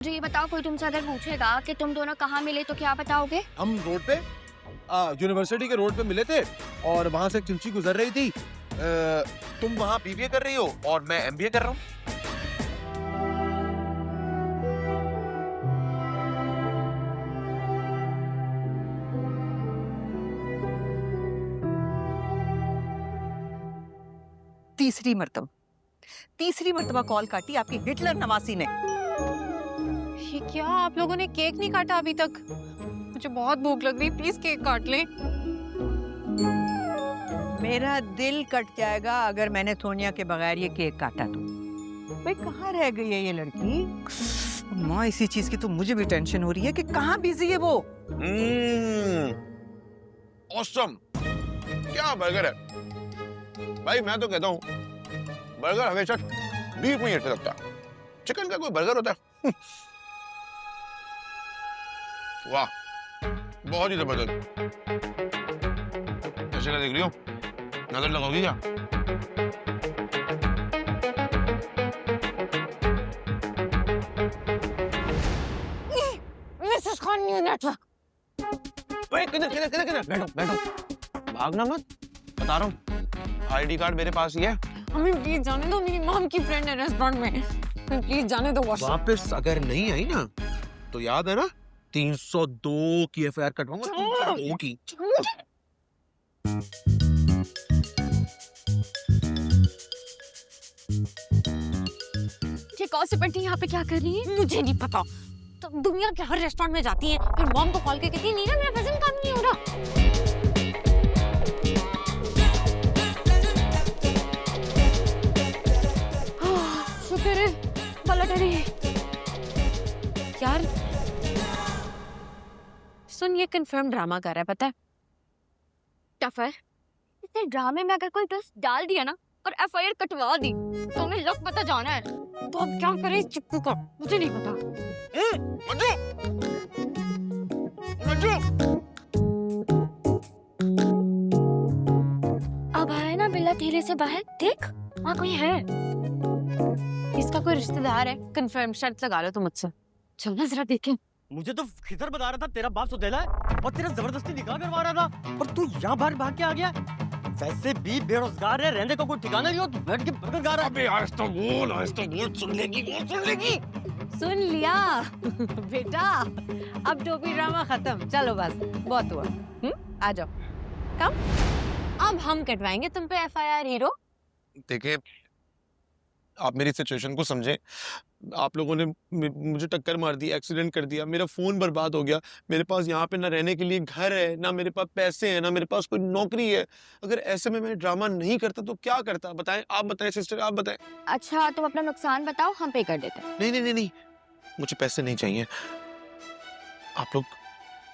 मुझे ये बताओ, कोई तुमसे अगर पूछेगा कि तुम दोनों कहाँ मिले तो क्या बताओगे? हम रोड पे यूनिवर्सिटी के रोड पे मिले थे और वहां से एक चिंची गुजर रही थी। तुम वहाँ बीबीए कर रही हो और मैं एमबीए कर रहा हूँ। तीसरी मर्तबा कॉल काटी आपकी हिटलर नवासी ने। ये क्या, आप लोगों ने केक नहीं काटा अभी तक? मुझे बहुत भूख लग रही, प्लीज केक काट लें। मेरा दिल कट जाएगा अगर मैंने सोनिया के बगैर ये केक काटा तो। भाई कहाँ रह गई है ये लड़की? माँ, इसी चीज की तो मुझे भी टेंशन हो रही है कि कहाँ बिजी है वो। ऑसम, क्या बर्गर है भाई। मैं तो कहता हूँ बर्गर हमेशा बीफ में ही अच्छा लगता है, चिकन का कोई बर्गर होता है। वाह, बहुत ही जबरदस्त। कैसे का देख रही हो, नजर लगाओगी क्या? Mrs Khan news network. किधर किधर किधर किधर? बैठो बैठो, भागना मत, बता रहा हूँ। आईडी कार्ड मेरे पास ही है। हमें प्लीज जाने दो, मेरी मॉम की फ्रेंड है रेस्टोरेंट में, प्लीज जाने दो। वापस अगर नहीं आई ना तो याद है ना 302 की एफआईआर कटवाऊंगा। 302 की। ये कौन बंटी यहाँ पे क्या कर रही है? मुझे नहीं पता। तो दुनिया के हर रेस्टोरेंट में जाती है, फिर मॉम को कॉल करके कहती है नीना मेरा वजन कम नहीं हो रहा। शुक्र है पलट रही है। यार सुन, ये कंफर्म ड्रामा कर रहा है, पता है? टफर, इतने ड्रामे में अगर कोई ट्विस्ट डाल दिया ना और एफआईआर कटवा दी तो हमें लक पता जाना है। तो अब क्या करें इस चिक्कू का, मुझे नहीं पता। मंजू, मंजू, अब आया ना बिल्ला तेरे से बाहर, देख वहाँ कोई है। इसका कोई रिश्तेदार है, कंफर्म, शर्त लगा लो तुम मुझसे। चल ना जरा देखें। मुझे तो खिदर बता रहा था तेरा बाप सौतेला है और तेरा जबरदस्ती निकाह करवा रहा था, और तू यहाँ बाहर भाग के आ गया। वैसे भी बेरोजगार है, रहने का कोई ठिकाना नहीं हो, तू बैठ के बर्गर खा रहा है। अबे आहिस्ता बोल, सुन लेगी वो, सुन लेगी। सुन लिया बेटा, अब टोपी ड्रामा खत्म, चलो बस बहुत हुआ। आ जाओ, कम। अब हम कटवाएंगे तुम पे एफआईआर हीरो। देखिए, आप मेरी सिचुएशन को समझें। आप लोगों ने मुझे टक्कर मार दी, एक्सीडेंट कर दिया, मेरा फोन बर्बाद हो गया। मेरे पास यहाँ पे ना रहने के लिए घर है, ना मेरे पास पैसे हैं, ना मेरे पास कोई नौकरी है। अगर ऐसे में मैं ड्रामा नहीं करता तो क्या करता, बताएं। आप बताएं सिस्टर, आप बताएं। अच्छा तुम अपना नुकसान बताओ, हम पे कर देते हैं। नहीं नहीं नहीं नहीं, मुझे पैसे नहीं चाहिए। आप लोग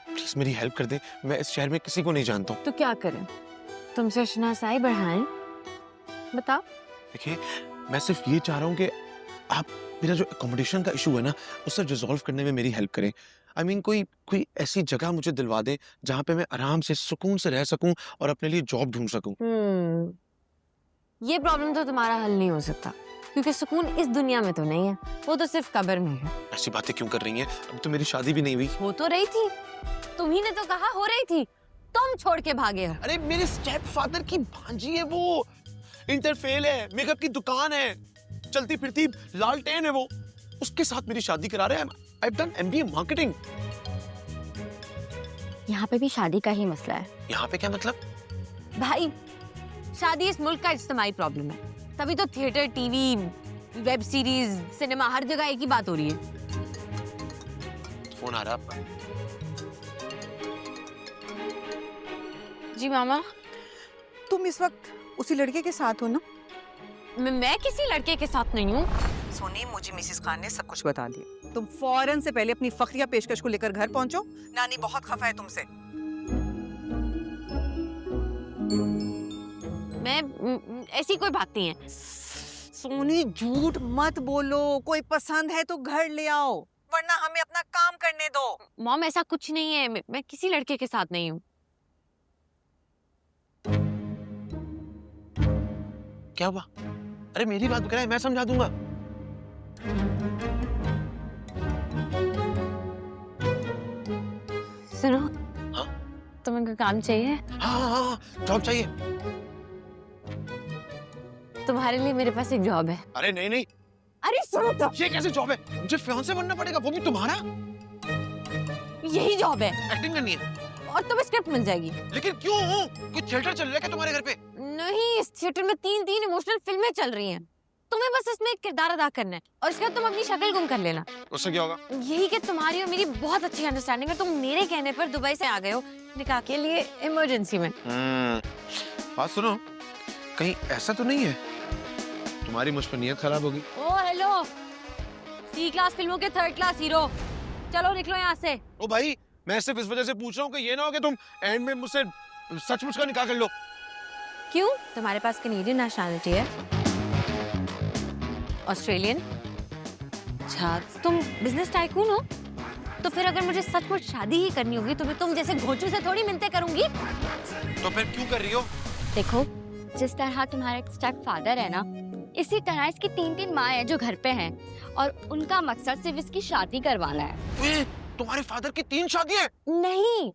प्लीज मेरी हेल्प कर दें। मैं इस शहर में किसी को नहीं जानता हूँ। तो क्या करें, तुमसे शनासाई बढ़ाएं? बताओ। देखिए, मैं सिर्फ ये चाह रहा हूँ कि आप मेरा जो अकोमोडेशन का इशू है ना, उसे रिजॉल्व करने में मेरी हेल्प करें। I mean, कोई ऐसी जगह मुझे दिलवा दे जहाँ पे मैं आराम से सुकून से रह सकूं और अपने लिए जॉब ढूंढ सकूं। ये प्रॉब्लम तो तुम्हारा हल नहीं हो सकता, क्योंकि सुकून इस दुनिया में तो नहीं है, वो तो सिर्फ कब्र में है। ऐसी बातें क्यों कर रही हैं? अब तो मेरी शादी भी नहीं हुई। हो तो रही थी, तुम्ही ने तो कहा हो रही थी, तुम छोड़ के भागे हो। अरे मेरे स्टेप फादर की भांजी है वो, इंटरफेल है, मेकअप की दुकान है, चलती फिरती लालटेन है वो, उसके साथ मेरी शादी करा रहे हैं। I've done MBA marketing. यहाँ पे भी शादी का ही मसला है। यहाँ पे क्या मतलब? भाई शादी इस मुल्क का इज्तिमाई प्रॉब्लम है, तभी तो theatre, TV, web series, cinema, हर जगह एक ही बात हो रही है। फोन आ रहा है आपका? जी मामा। तुम इस वक्त उसी लड़के के साथ हो ना? मैं किसी लड़के के साथ नहीं हूँ। सोनी, मुझे मिसेस खान ने सब कुछ बता दिया। तुम फौरन से पहले अपनी फखरिया पेशकश को लेकर घर पहुंचो, नानी बहुत खफा है तुमसे। मैं ऐसी कोई बात नहीं है। सोनी, झूठ मत बोलो, कोई पसंद है तो घर ले आओ, वरना हमें अपना काम करने दो। मॉम ऐसा कुछ नहीं है, मैं किसी लड़के के साथ नहीं हूँ। क्या हुआ? अरे मेरी बात कर रहा है, मैं समझा दूंगा। सुनो। हाँ? तुम्हें कोई काम चाहिए? हाँ, जॉब चाहिए। तुम्हारे लिए मेरे पास एक जॉब है। अरे नहीं नहीं, अरे सुनो तो, ये कैसे जॉब है? मुझे फियांसे बनना पड़ेगा, वो भी तुम्हारा। यही जॉब है एक्टिंग करनी है। और तुम्हें स्क्रिप्ट मिल जाएगी। लेकिन क्यों? कोई थिएटर चल रहा है क्या तुम्हारे घर पे? नहीं, इस थिएटर में 3 इमोशनल फिल्में चल रही हैं। तुम्हें बस इसमें एक किरदार अदा करना है और इसके बाद तुम अपनी शक्ल गुम कर लेना। उससे क्या होगा? यही कि तुम्हारी और मेरी बहुत अच्छी अंडरस्टैंडिंग है। तुम मेरे कहने पर दुबई से आ गए हो निकाह के लिए इमरजेंसी में। बात सुनो, कहीं ऐसा तो नहीं है तुम्हारी मुझ पर नियत खराब होगी? ओ हेलो, सी क्लास फिल्मों के 3rd क्लास हीरो, चलो निकलो यहाँ से। ओ भाई, मैं सिर्फ इस वजह से पूछ रहा हूँ कि ये ना हो कि तुम एंड में मुझसे सचमुच का निकाह कर लो। क्यों? तुम्हारे पास कैनेडियन नेशनैलिटी है? ऑस्ट्रेलियन? अच्छा, तुम बिजनेस टाइकून हो? तो फिर अगर मुझे सचमुच शादी ही करनी होगी तो मैं तुम जैसे घोंचू से थोड़ी मिन्नतें करूंगी। तो फिर क्यों कर रही हो? देखो, जिस तरह तुम्हारा स्टेप फादर है ना, इसी तरह इसकी 3 माँ है जो घर पे हैं और उनका मकसद सिर्फ इसकी शादी करवाना है। तुम्हारे फादर की 3 शादियां? नहीं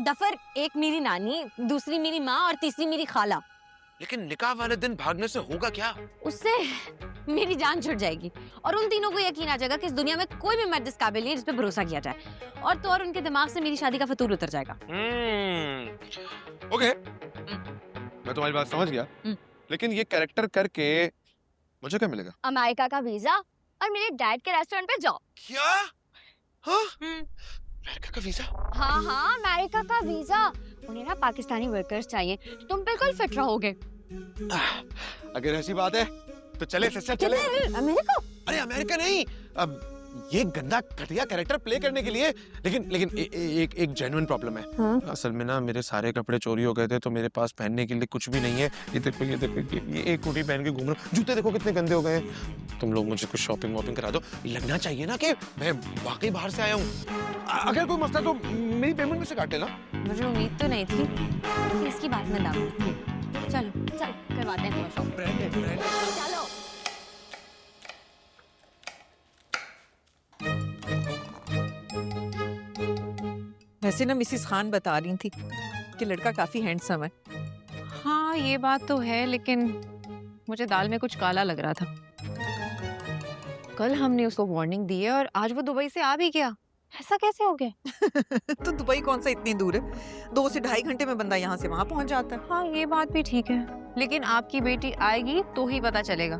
दफर, एक मेरी नानी, दूसरी मेरी माँ और तीसरी मेरी खाला। लेकिन निकाह वाले दिन भागने से होगा क्या? उससे मेरी जान छुट जाएगी और उन तीनों को यकीन आ जाएगा कि इस दुनिया में कोई भी मर्द इस काबिल नहीं है जिस पे भरोसा किया जाए। और तो और उनके दिमाग से मेरी शादी का फतूर उतर जाएगा। ओके, मैं तुम्हारी बात समझ गया। लेकिन ये कैरेक्टर करके मुझे क्या मिलेगा? अमेरिका का वीजा और मेरे डैड के रेस्टोरेंट पे जॉब। क्या? हाँ? अमेरिका का वीजा? हाँ हाँ, अमेरिका का वीजा। उन्हें ना पाकिस्तानी वर्कर्स चाहिए, तुम बिल्कुल फिट रहोगे। अगर ऐसी बात है तो चले सच्चा चले। अमेरिका? अरे अमेरिका नहीं, अब ये गंदा घटिया कैरेक्टर प्ले करने के लिए। लेकिन एक जेन्युइन प्रॉब्लम है। हाँ? असल में ना मेरे सारे कपड़े चोरी हो गए थे तो मेरे पास पहनने के लिए कुछ भी नहीं है। ये देखो ये एक कोटी पहन के घूम रहा हूँ। जूते देखो कितने गंदे हो गए हैं। तुम लोग मुझे कुछ शॉपिंग वॉपिंग करा दो। लगना चाहिए ना कि मैं वाकई बाहर से आया हूँ। अगर कोई मसला तो मेरी पेमेंट में से काट लेना। मुझे उम्मीद तो नहीं थी कि इसकी बात में दाम। चलो चल करवाते हैं तुम्हें शॉपिंग। चलो। वैसे ना मिसिस खान बता रही थी कि लड़का काफी हैंडसम है। हाँ ये बात तो है, लेकिन मुझे दाल में कुछ काला लग रहा था। कल हमने उसको वार्निंग दी है और आज वो दुबई से आ भी गया। ऐसा कैसे हो गया? तो दुबई कौन सा इतनी दूर है? 2 से ढाई घंटे में बंदा यहाँ से वहाँ पहुँच जाता है। हाँ ये बात भी ठीक है, लेकिन आपकी बेटी आएगी तो ही पता चलेगा।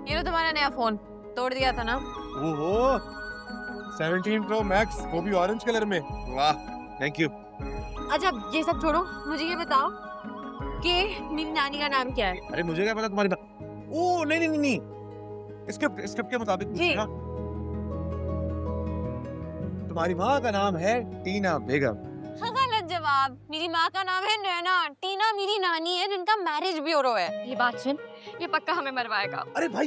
ये लो तुम्हारा नया फोन, तोड़ दिया था ना? ओहो, 17 Pro Max, वो भी ऑरेंज कलर में। वाह, थैंक यू। अच्छा ये सब छोड़ो, मुझे ये बताओ कि मेरी नानी का नाम क्या है? अरे मुझे क्या पता तुम्हारी बात। ओ नहीं, स्क्रिप्ट के मुताबिक जी। ना, तुम्हारी माँ का नाम है टीना बेगम। गलत जवाब। मेरी माँ का नाम है नैना। टीना मेरी नानी है जिनका मैरिज ब्यूरो है। ये बात सुन, ये पक्का हमें मरवाएगा। अरे भाई,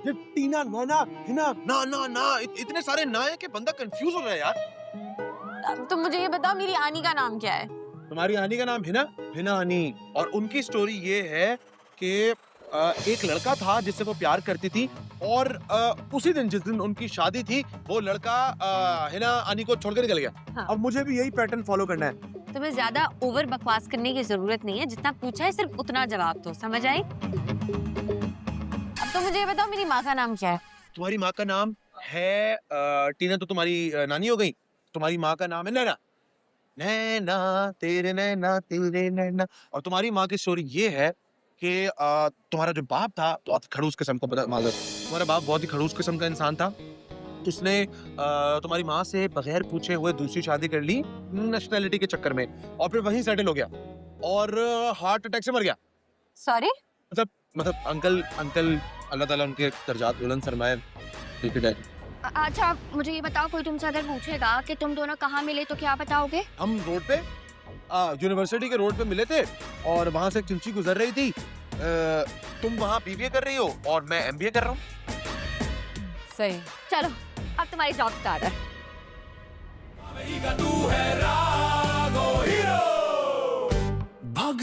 ये टीना नैना हिना ना इतने सारे ना है कि बंदा कंफ्यूज हो रहा है यार। तो मुझे ये बताओ मेरी आनी का नाम क्या है? तुम्हारी आनी का नाम हिना आनी। और उनकी स्टोरी ये है कि एक लड़का था जिससे वो प्यार करती थी और उसी दिन जिस दिन उनकी शादी थी वो लड़का हिना आनी को छोड़कर निकल गया। हाँ। अब मुझे भी यही पैटर्न फॉलो करना है। तुम्हें ज्यादा ओवर बकवास करने की जरूरत नहीं है, जितना पूछा है सिर्फ उतना जवाब दो, समझ आई? अब तो मुझे ये बताओ मेरी माँ का नाम क्या है? तुम्हारी माँ का नाम है टीना, तो तुम्हारी नानी हो गई। तुम्हारी माँ का नाम है नैना। नैना तेरे नैना। और तुम्हारी माँ की स्टोरी ये है कि तुम्हारा जो बाप था बहुत खड़ूस किस्म का, तुम्हारा बाप बहुत ही खड़ूस किस्म का इंसान था। उसने तुम्हारी माँ से बगैर पूछे हुए दूसरी शादी कर ली नेशनैलिटी के चक्कर में, और फिर वहीं सेटल हो गया और हार्ट अटैक से मर गया। सॉरी? मतलब अंकल अल्लाह ताला उनके दर्जात बुलंद फरमाए। अच्छा मुझे ये बताओ, कोई तुमसे अगर पूछेगा कि तुम दोनों कहाँ मिले तो क्या बताओगे? हम रोड पे यूनिवर्सिटी के रोड पे मिले थे और वहां से एक चिंची गुजर रही थी। तुम वहां बीबीए कर रही हो और मैं एमबीए कर रहा हूँ। सही। चलो अब तुम्हारी जॉब स्टार्ट है। भाग